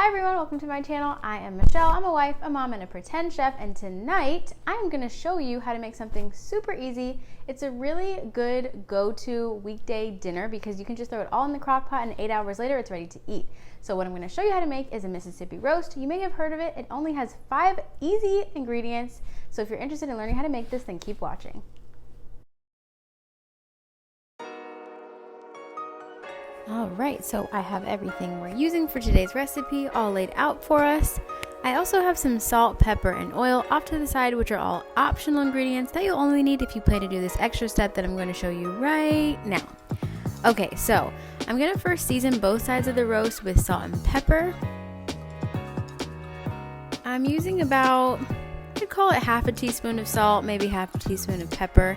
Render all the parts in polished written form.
everyone, welcome to my channel. I am Michelle. I'm a wife, a mom, and a pretend chef, and tonight I'm going to show you how to make something super easy. It's a really good go-to weekday dinner because you can just throw it all in the crock pot and 8 hours later it's ready to eat. So what I'm going to show you how to make is a Mississippi roast. You may have heard of it. It only has 5 easy ingredients. So if you're interested in learning how to make this, then keep watching. Alright, so I have everything we're using for today's recipe all laid out for us. I also have some salt, pepper, and oil off to the side, which are all optional ingredients that you'll only need if you plan to do this extra step that I'm going to show you right now. Okay, so I'm going to first season both sides of the roast with salt and pepper. I'm using about, I'd call it half a teaspoon of salt, maybe half a teaspoon of pepper.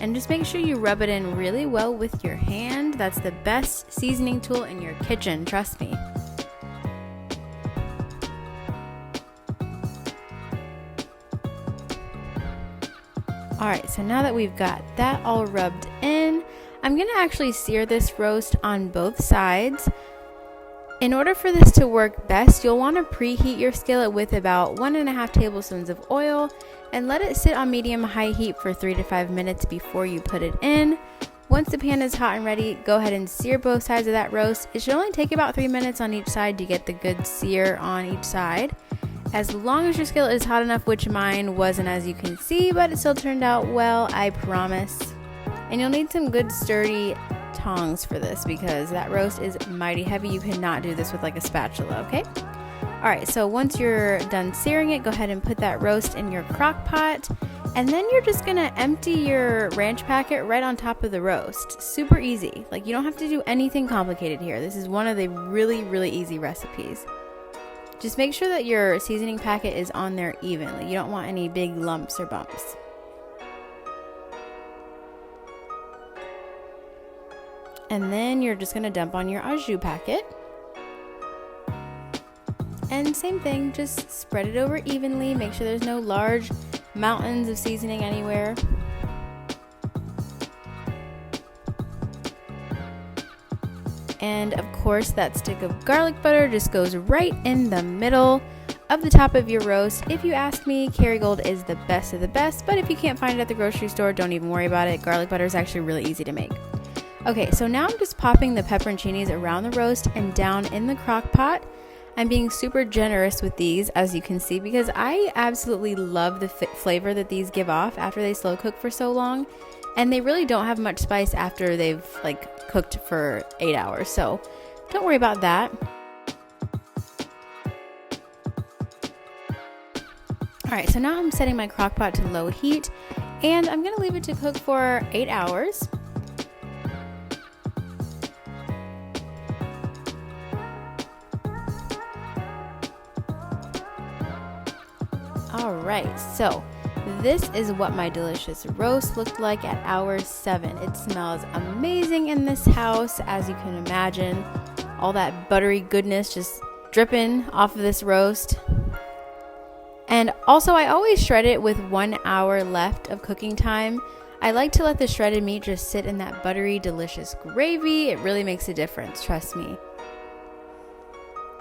And just make sure you rub it in really well with your hand. That's the best seasoning tool in your kitchen, trust me. Alright, so now that we've got that all rubbed in, I'm going to actually sear this roast on both sides. In order for this to work best, you'll want to preheat your skillet with about 1.5 tablespoons of oil and let it sit on medium-high heat for 3 to 5 minutes before you put it in. Once the pan is hot and ready, go ahead and sear both sides of that roast. It should only take about 3 minutes on each side to get the good sear on each side. As long as your skillet is hot enough, which mine wasn't as you can see, but it still turned out well, I promise. And you'll need some good sturdy tongs for this because that roast is mighty heavy. You cannot do this with like a spatula, okay? Alright, so once you're done searing it, go ahead and put that roast in your crock pot, and then you're just gonna empty your ranch packet right on top of the roast. Super easy. Like, you don't have to do anything complicated here. This is one of the really easy recipes. Just make sure that your seasoning packet is on there evenly. You don't want any big lumps or bumps. And then you're just gonna dump on your au jus packet. And same thing, just spread it over evenly. Make sure there's no large mountains of seasoning anywhere. And of course, that stick of garlic butter just goes right in the middle of the top of your roast. If you ask me, Kerrygold is the best of the best, but if you can't find it at the grocery store, don't even worry about it. Garlic butter is actually really easy to make. Okay, so now I'm just popping the pepperoncinis around the roast and down in the crock pot. I'm being super generous with these, as you can see, because I absolutely love the flavor that these give off after they slow cook for so long. And they really don't have much spice after they've like cooked for 8 hours, so don't worry about that. Alright, so now I'm setting my crock pot to low heat, and I'm going to leave it to cook for 8 hours. Alright, so this is what my delicious roast looked like at hour 7. It smells amazing in this house, as you can imagine. All that buttery goodness just dripping off of this roast. And also, I always shred it with 1 hour left of cooking time. I like to let the shredded meat just sit in that buttery, delicious gravy. It really makes a difference, trust me.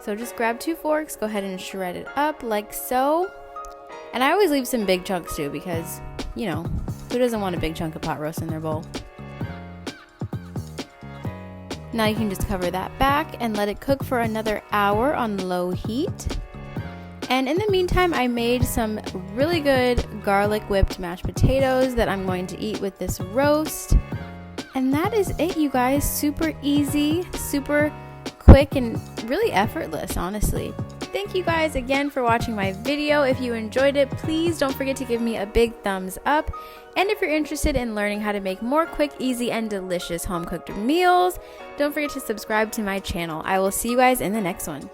So just grab 2 forks, go ahead and shred it up like so. And I always leave some big chunks too because, you know, who doesn't want a big chunk of pot roast in their bowl? Now you can just cover that back and let it cook for another hour on low heat. And in the meantime, I made some really good garlic whipped mashed potatoes that I'm going to eat with this roast. And that is it, you guys. Super easy, super quick, and really effortless, honestly. Thank you guys again for watching my video. If you enjoyed it, please don't forget to give me a big thumbs up. And if you're interested in learning how to make more quick, easy, and delicious home-cooked meals, don't forget to subscribe to my channel. I will see you guys in the next one.